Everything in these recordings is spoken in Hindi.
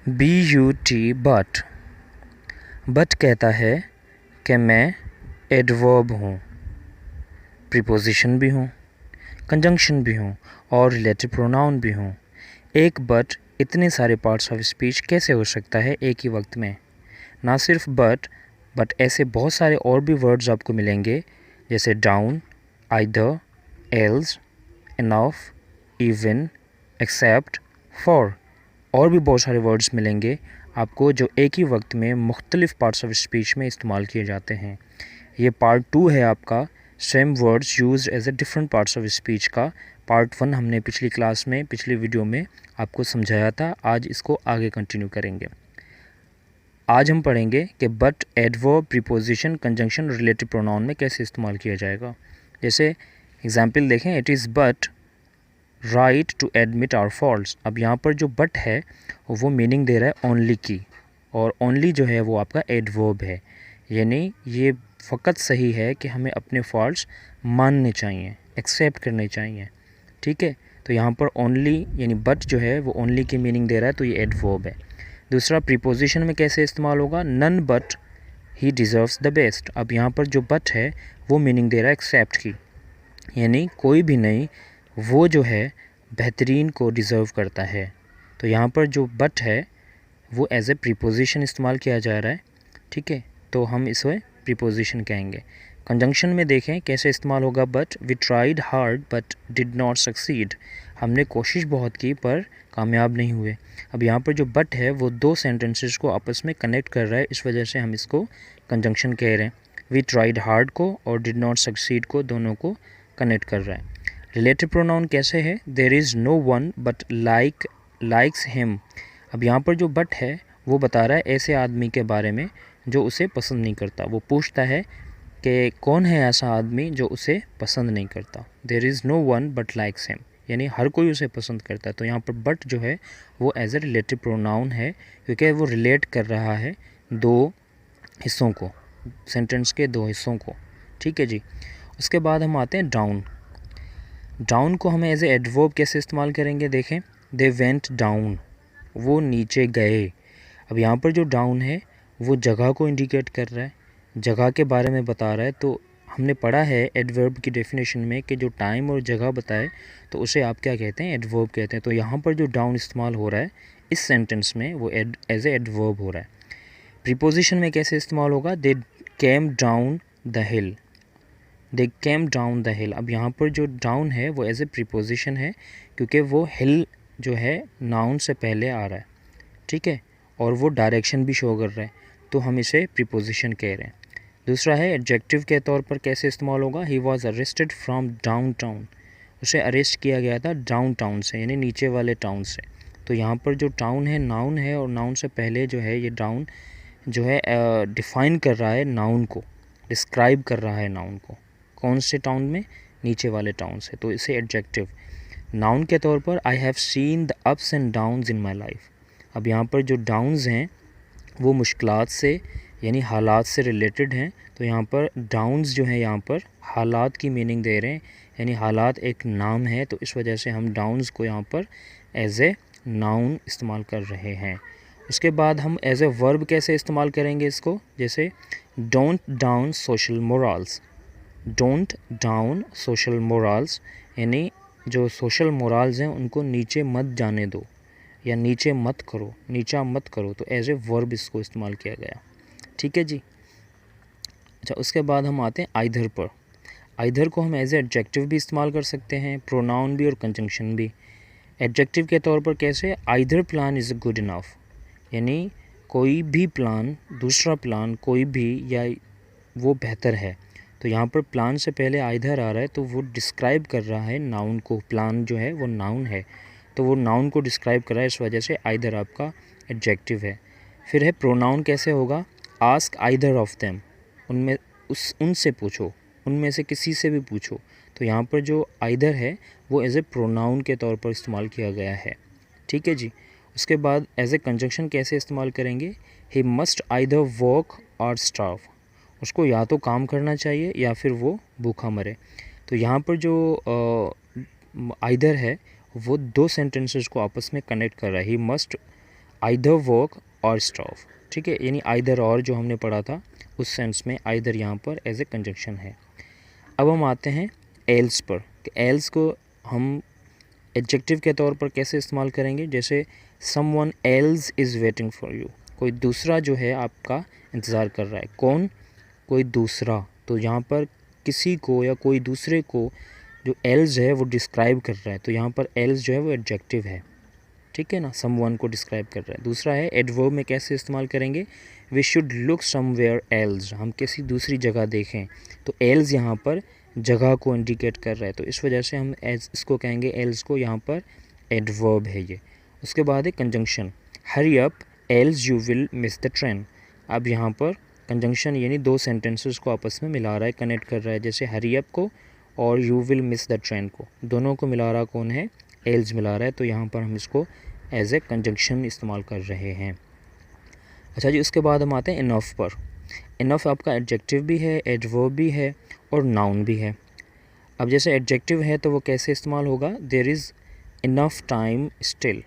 BUT but. बट कहता है कि मैं एडवर्ब हूँ, प्रीपोजिशन भी हूँ, कंजंक्शन भी हूँ और रिलेटिव प्रोनाउन भी हूँ। एक बट इतने सारे पार्ट्स ऑफ स्पीच कैसे हो सकता है एक ही वक्त में? ना सिर्फ बट ऐसे बहुत सारे और भी वर्ड्स आपको मिलेंगे, जैसे down, either, else, enough, even, except, for. और भी बहुत सारे वर्ड्स मिलेंगे आपको जो एक ही वक्त में मुख्तलिफ पार्ट्स ऑफ स्पीच में इस्तेमाल किए जाते हैं। ये पार्ट 2 है आपका same words used as a different parts of speech का। पार्ट 1 हमने पिछली क्लास में, पिछली वीडियो में आपको समझाया था। आज इसको आगे कंटिन्यू करेंगे। आज हम पढ़ेंगे कि but, adverb, preposition, conjunction, relative pronoun में कैसे इस्तेमाल किया जाएगा। जैसे एग्जाम्पल देखें, it is but right to admit our faults. अब यहाँ पर जो बट है वो मीनिंग दे रहा है ओनली की, और ओनली जो है वो आपका एडवर्ब है, यानी ये फ़कत सही है कि हमें अपने फॉल्ट्स मानने चाहिए, एक्सेप्ट करने चाहिए। ठीक है, तो यहाँ पर ओनली यानी बट जो है वो ओनली की मीनिंग दे रहा है, तो ये एडवर्ब है। दूसरा, प्रीपोजिशन में कैसे इस्तेमाल होगा, none but he deserves the best. अब यहाँ पर जो बट है वो मीनिंग दे रहा है एक्सेप्ट की, यानी कोई भी नहीं, वो जो है बेहतरीन को डिज़र्व करता है। तो यहाँ पर जो बट है वो एज ए प्रीपोजिशन इस्तेमाल किया जा रहा है। ठीक है, तो हम इसे प्रीपोजिशन कहेंगे। कंजंक्शन में देखें कैसे इस्तेमाल होगा but, we tried hard but did not succeed. हमने कोशिश बहुत की पर कामयाब नहीं हुए। अब यहाँ पर जो बट है वो दो सेंटेंसेस को आपस में कनेक्ट कर रहा है, इस वजह से हम इसको कंजंक्शन कह रहे हैं। वी ट्राइड हार्ड को और डिड नॉट सक्सीड को, दोनों को कनेक्ट कर रहा है। रिलेटिव प्रोनाउन कैसे है, there is no one but likes him. अब यहाँ पर जो बट है वो बता रहा है ऐसे आदमी के बारे में जो उसे पसंद नहीं करता। वो पूछता है कि कौन है ऐसा आदमी जो उसे पसंद नहीं करता। There is no one but likes him, यानी हर कोई उसे पसंद करता है। तो यहाँ पर बट जो है वो एज ए रिलेटिव प्रोनाउन है, क्योंकि वो रिलेट कर रहा है दो हिस्सों को, सेंटेंस के दो हिस्सों को। ठीक है जी। उसके बाद हम आते हैं डाउन। डाउन को हमें एज ए एडवर्ब कैसे इस्तेमाल करेंगे, देखें, दे वेंट डाउन, वो नीचे गए। अब यहाँ पर जो डाउन है वो जगह को इंडिकेट कर रहा है, जगह के बारे में बता रहा है। तो हमने पढ़ा है एडवर्ब की डेफिनेशन में कि जो टाइम और जगह बताए तो उसे आप क्या कहते हैं, एडवर्ब कहते हैं। तो यहाँ पर जो डाउन इस्तेमाल हो रहा है इस सेंटेंस में वो एज ए एडवर्ब हो रहा है। प्रीपोजिशन में कैसे इस्तेमाल होगा, they came down the hill, they came down the hill. अब यहाँ पर जो डाउन है वो एज ए प्रीपोजिशन है, क्योंकि वो हिल जो है नाउन से पहले आ रहा है। ठीक है, और वो डायरेक्शन भी शो कर रहा है, तो हम इसे प्रीपोजिशन कह रहे हैं। दूसरा है एडजेक्टिव के तौर पर कैसे इस्तेमाल होगा, he was arrested from down town, उसे अरेस्ट किया गया था डाउन टाउन से, यानी नीचे वाले टाउन से। तो यहाँ पर जो टाउन है नाउन है, और नाउन से पहले जो है ये डाउन जो है डिफ़ाइन कर रहा है नाउन को, डिस्क्राइब कर रहा है नाउन को। कौन से टाउन में, नीचे वाले टाउन से, तो इसे एडजेक्टिव। नाउन के तौर पर I have seen the ups and downs in my life. अब यहाँ पर जो डाउन्स हैं वो मुश्किलात से यानी हालात से रिलेटेड हैं, तो यहाँ पर डाउन्स जो है यहाँ पर हालात की मीनिंग दे रहे हैं, यानी हालात एक नाम है, तो इस वजह से हम डाउन्स को यहाँ पर एज ए नाउन इस्तेमाल कर रहे हैं। उसके बाद हम एज ए वर्ब कैसे इस्तेमाल करेंगे इसको, जैसे don't down social morals. Don't down social morals, यानी जो सोशल मोरल्स हैं उनको नीचे मत जाने दो, या नीचे मत करो, नीचा मत करो, तो एज ए वर्ब इसको इस्तेमाल किया गया। ठीक है जी। अच्छा, उसके बाद हम आते हैं आइदर पर। आइदर को हम एज ए एडजेक्टिव भी इस्तेमाल कर सकते हैं, प्रोनाउन भी और कंजंक्शन भी। एडजेक्टिव के तौर पर कैसे, either plan is good enough, यानी कोई भी प्लान, दूसरा प्लान कोई भी, या वो बेहतर है। तो यहाँ पर प्लान से पहले आइदर आ रहा है, तो वो डिस्क्राइब कर रहा है नाउन को। प्लान जो है वो नाउन है, तो वो नाउन को डिस्क्राइब कर रहा है, इस वजह से आइदर आपका एडजेक्टिव है। फिर है प्रोनाउन कैसे होगा, आस्क आइदर ऑफ देम, उनमें उनसे पूछो, उनमें से किसी से भी पूछो। तो यहाँ पर जो आइदर है वो एज ए प्रोनाउन के तौर पर इस्तेमाल किया गया है। ठीक है जी। उसके बाद एज ए कंजंक्शन कैसे इस्तेमाल करेंगे, ही मस्ट आइदर वर्क और स्टार्व, उसको या तो काम करना चाहिए या फिर वो भूखा मरे। तो यहाँ पर जो आइदर है वो दो सेंटेंसेस को आपस में कनेक्ट कर रहा है, ही मस्ट आइदर वर्क और स्टॉव, ठीक है, यानी आइदर और जो हमने पढ़ा था उस सेंस में आइदर यहाँ पर एज ए कंजंक्शन है। अब हम आते हैं एल्स पर। एल्स को हम एडजेक्टिव के तौर पर कैसे इस्तेमाल करेंगे, जैसे someone else is waiting for you, कोई दूसरा जो है आपका इंतज़ार कर रहा है। कौन? कोई दूसरा। तो यहाँ पर किसी को या कोई दूसरे को जो एल्स है वो डिस्क्राइब कर रहा है, तो यहाँ पर एल्स जो है वो एडजेक्टिव है, ठीक है ना, समवन को डिस्क्राइब कर रहा है। दूसरा है एडवर्ब में कैसे इस्तेमाल करेंगे, we should look somewhere else, हम किसी दूसरी जगह देखें। तो एल्स यहाँ पर जगह को इंडिकेट कर रहा है, तो इस वजह से हम इसको कहेंगे एल्स को, यहाँ पर एडवर्ब है ये। उसके बाद है conjunction, hurry up else you will miss the train. अब यहाँ पर कंजंक्शन यानी दो सेंटेंसेस को आपस में मिला रहा है, कनेक्ट कर रहा है, जैसे हरी अप को और you will miss the train को, दोनों को मिला रहा कौन है, एल्स मिला रहा है, तो यहाँ पर हम इसको एज ए कंजंक्शन इस्तेमाल कर रहे हैं। अच्छा जी, उसके बाद हम आते हैं इनफ पर। इनफ आपका एडजेक्टिव भी है, एडवर्ब भी है और नाउन भी है। अब जैसे एडजेक्टिव है तो वो कैसे इस्तेमाल होगा, there is enough time still,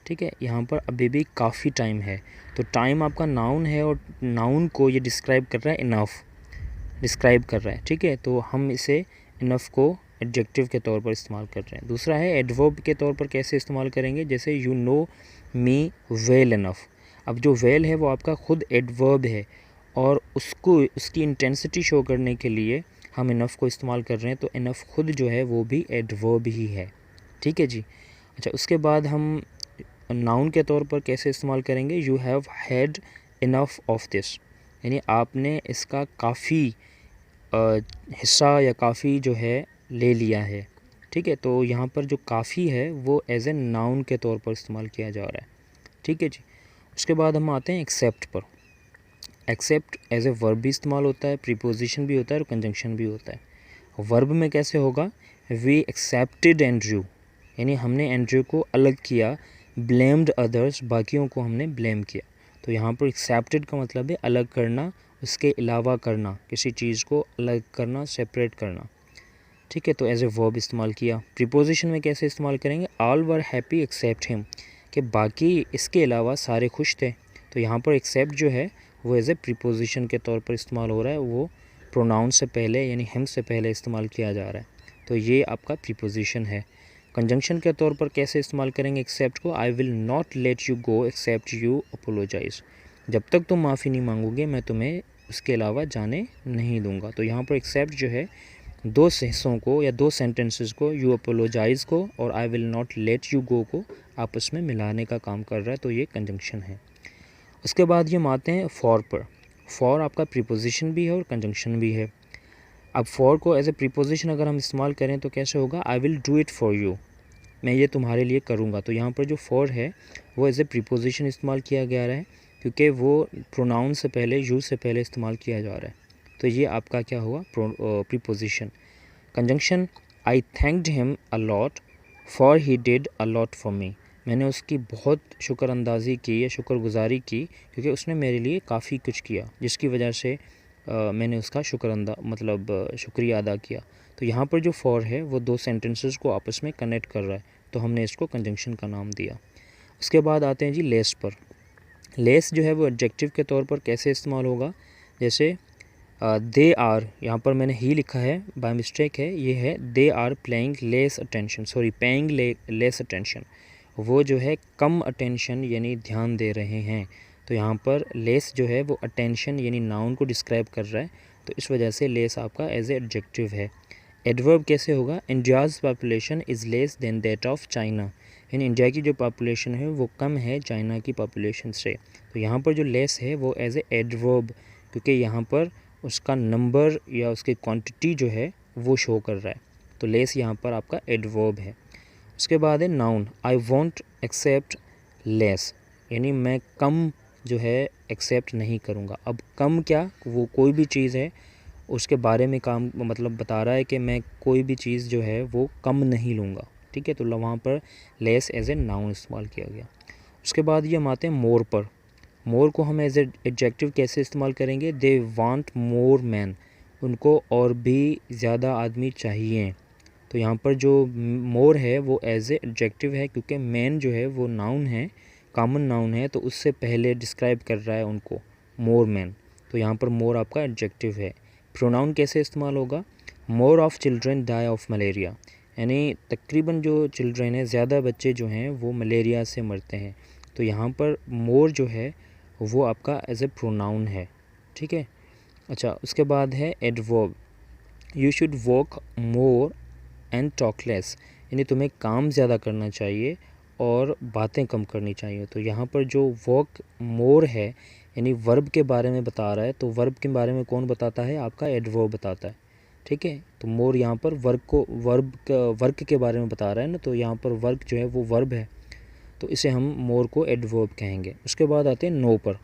ठीक है, यहाँ पर अभी भी काफ़ी टाइम है, तो टाइम आपका नाउन है और नाउन को ये डिस्क्राइब कर रहा है, इनफ डिस्क्राइब कर रहा है, ठीक है, तो हम इसे इनफ को एडजेक्टिव के तौर पर इस्तेमाल कर रहे हैं। दूसरा है एडवर्ब के तौर पर कैसे इस्तेमाल करेंगे, जैसे you know me well enough. अब जो वेल है वो आपका खुद एडवर्ब है और उसको उसकी इंटेंसिटी शो करने के लिए हम इनफ को इस्तेमाल कर रहे हैं, तो इनफ खुद जो है वो भी एडवर्ब ही है, ठीक है जी। अच्छा, उसके बाद हम नाउन के तौर पर कैसे इस्तेमाल करेंगे, you have had enough of this, यानी आपने इसका काफ़ी हिस्सा या काफ़ी जो है ले लिया है, ठीक है, तो यहाँ पर जो काफ़ी है वो एज ए नाउन के तौर पर इस्तेमाल किया जा रहा है, ठीक है जी। उसके बाद हम आते हैं एक्सेप्ट पर। एक्सेप्ट एज ए वर्ब भी इस्तेमाल होता है, प्रीपोजिशन भी होता है और कंजंक्शन भी होता है। वर्ब में कैसे होगा, वी एक्सेप्टेड एंड्रयू, यानी हमने एंड्रयू को अलग किया, ब्लेम्ड अदर्स, बाकियों को हमने ब्लेम किया। तो यहाँ पर एक्सेप्टेड का मतलब है अलग करना, उसके अलावा करना, किसी चीज़ को अलग करना, सेपरेट करना, ठीक है, तो एज ए वर्ब इस्तेमाल किया। प्रीपोजिशन में कैसे इस्तेमाल करेंगे, all were happy accept him, कि बाकी इसके अलावा सारे खुश थे, तो यहाँ पर एक्सेप्ट जो है वो एज ए प्रीपोजिशन के तौर पर इस्तेमाल हो रहा है, वो प्रोनाउन से पहले यानी हिम से पहले इस्तेमाल किया जा रहा है, तो ये आपका प्रीपोजिशन है। कंजंक्शन के तौर पर कैसे इस्तेमाल करेंगे एक्सेप्ट को, I will not let you go except you apologise, जब तक तुम माफ़ी नहीं मांगोगे मैं तुम्हें उसके अलावा जाने नहीं दूंगा। तो यहाँ पर एक्सेप्ट जो है दो हिस्सों को या दो सेंटेंसेस को, यू अपोलोजाइज़ को और आई विल नॉट लेट यू गो को आपस में मिलाने का काम कर रहा है, तो ये कंजंक्शन है। उसके बाद ये हम आते हैं फॉर पर। फॉर आपका प्रीपोजिशन भी है और कंजंक्शन भी है। अब फॉर को एज ए प्रीपोजिशन अगर हम इस्तेमाल करें तो कैसे होगा, I will do it for you, मैं ये तुम्हारे लिए करूँगा। तो यहाँ पर जो फॉर है वो एज ए प्रीपोजिशन इस्तेमाल किया गया है, क्योंकि वो प्रोनाउन से पहले, यू से पहले इस्तेमाल किया जा रहा है, तो ये आपका क्या हुआ, preposition. Conjunction, I thanked him a lot for he did a lot for me, मैंने उसकी बहुत शुक्रअंदाज़ी की या शुक्रगुजारी की क्योंकि उसने मेरे लिए काफ़ी कुछ किया, जिसकी वजह से मैंने उसका शुक्रिया अदा किया। तो यहाँ पर जो फॉर है वो दो सेंटेंसेस को आपस में कनेक्ट कर रहा है, तो हमने इसको कंजंक्शन का नाम दिया। उसके बाद आते हैं जी लेस पर। लेस जो है वो एडजेक्टिव के तौर पर कैसे इस्तेमाल होगा, जैसे दे आर, यहाँ पर मैंने ही लिखा है बाय मिस्टेक है, ये है they are playing less attention, sorry paying less attention, वो जो है कम अटेंशन यानी ध्यान दे रहे हैं। तो यहाँ पर लेस जो है वो अटेंशन यानी नाउन को डिस्क्राइब कर रहा है, तो इस वजह से लेस आपका एज ए एडजेक्टिव है। एडवर्ब कैसे होगा, India's population is less than that of China, यानी इंडिया की जो पॉपुलेशन है वो कम है चाइना की पॉपुलेशन से। तो यहाँ पर जो लेस है वो एज ए एडवर्ब, क्योंकि यहाँ पर उसका नंबर या उसकी क्वांटिटी जो है वो शो कर रहा है, तो लेस यहाँ पर आपका एडवर्ब है। उसके बाद है noun, I won't accept less, यानी मैं कम जो है एक्सेप्ट नहीं करूँगा। अब कम क्या, वो कोई भी चीज़ है उसके बारे में काम बता रहा है कि मैं कोई भी चीज़ जो है वो कम नहीं लूँगा, ठीक है, तो वहाँ पर लेस एज ए नाउन इस्तेमाल किया गया। उसके बाद ये हम आते हैं मोर पर। मोर को हम एज ए एडजेक्टिव कैसे इस्तेमाल करेंगे, दे वांट मोर मैन, उनको और भी ज़्यादा आदमी चाहिए। तो यहाँ पर जो मोर है वो एज ए एडजेक्टिव है, क्योंकि मैन जो है वो नाउन है, कॉमन नाउन है तो उससे पहले डिस्क्राइब कर रहा है उनको, मोर मैन, तो यहाँ पर मोर आपका एडजेक्टिव है। प्रोनाउन कैसे इस्तेमाल होगा, more of children die of malaria, यानी तकरीबन जो चिल्ड्रन है, ज़्यादा बच्चे जो हैं वो मलेरिया से मरते हैं। तो यहाँ पर मोर जो है वो आपका एज ए प्रोनाउन है, ठीक है। अच्छा, उसके बाद है adverb, you should work more and talk less, यानी तुम्हें काम ज़्यादा करना चाहिए और बातें कम करनी चाहिए। तो यहाँ पर जो वर्क मोर है यानी वर्ब के बारे में बता रहा है, तो वर्ब के बारे में कौन बताता है, आपका एडवर्ब बताता है, ठीक है। तो मोर यहाँ पर वर्क के बारे में बता रहा है ना, तो यहाँ पर वर्क जो है वो वर्ब है, तो इसे हम मोर को एडवर्ब कहेंगे। उसके बाद आते हैं नो पर।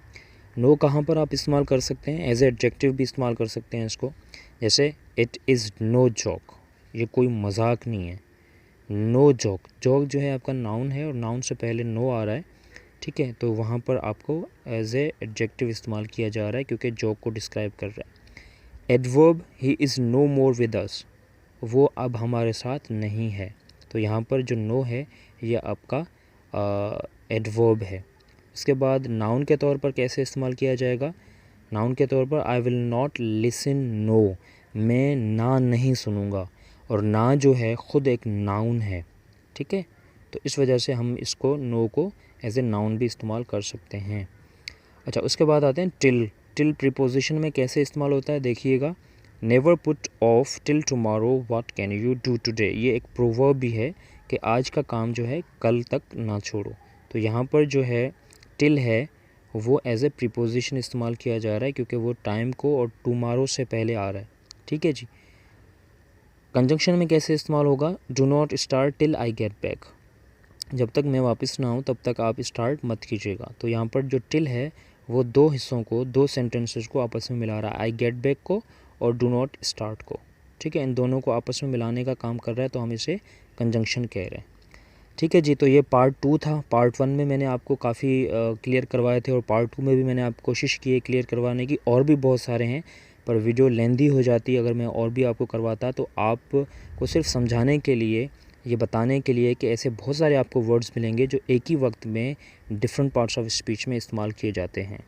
नो कहाँ पर आप इस्तेमाल कर सकते हैं, एज ए एडजेक्टिव भी इस्तेमाल कर सकते हैं इसको, जैसे इट इज़ नो जोक, ये कोई मजाक नहीं है। नो जोक, जोक जो है आपका नाउन है और नाउन से पहले नो आ रहा है, ठीक है, तो वहाँ पर आपको एज ए एडजेक्टिव इस्तेमाल किया जा रहा है क्योंकि जोक को डिस्क्राइब कर रहा है। Adverb, he is no more with us, वो अब हमारे साथ नहीं है, तो यहाँ पर जो नो है ये आपका एडवर्ब है। उसके बाद नाउन के तौर पर कैसे इस्तेमाल किया जाएगा, नाउन के तौर पर I will not listen no, मैं ना नहीं सुनूंगा, और ना जो है ख़ुद एक नाउन है, ठीक है, तो इस वजह से हम इसको नो को एज ए नाउन भी इस्तेमाल कर सकते हैं। अच्छा, उसके बाद आते हैं टिल। टिल प्रीपोजिशन में कैसे इस्तेमाल होता है देखिएगा, never put off till tomorrow what can you do today, ये एक प्रोवर्ब भी है कि आज का काम जो है कल तक ना छोड़ो। तो यहाँ पर जो है टिल है वो एज ए प्रीपोजिशन इस्तेमाल किया जा रहा है क्योंकि वो टाइम को और टुमारो से पहले आ रहा है, ठीक है जी। कंजंक्शन में कैसे इस्तेमाल होगा, do not start till I get back, जब तक मैं वापस ना आऊँ तब तक आप स्टार्ट मत कीजिएगा। तो यहाँ पर जो टिल है वो दो हिस्सों को, दो सेंटेंसेस को आपस में मिला रहा है, आई गेट बैक को और डू नॉट स्टार्ट को, ठीक है, इन दोनों को आपस में मिलाने का काम कर रहा है, तो हम इसे कंजंक्शन कह रहे हैं, ठीक है जी। तो ये पार्ट 2 था। पार्ट 1 में मैंने आपको काफ़ी क्लियर करवाए थे और पार्ट 2 में भी मैंने कोशिश की है क्लियर करवाने की, और भी बहुत सारे हैं पर वीडियो लेंदी हो जाती अगर मैं और भी आपको करवाता। तो आपको सिर्फ समझाने के लिए, ये बताने के लिए कि ऐसे बहुत सारे आपको वर्ड्स मिलेंगे जो एक ही वक्त में डिफरेंट पार्ट्स ऑफ स्पीच में इस्तेमाल किए जाते हैं।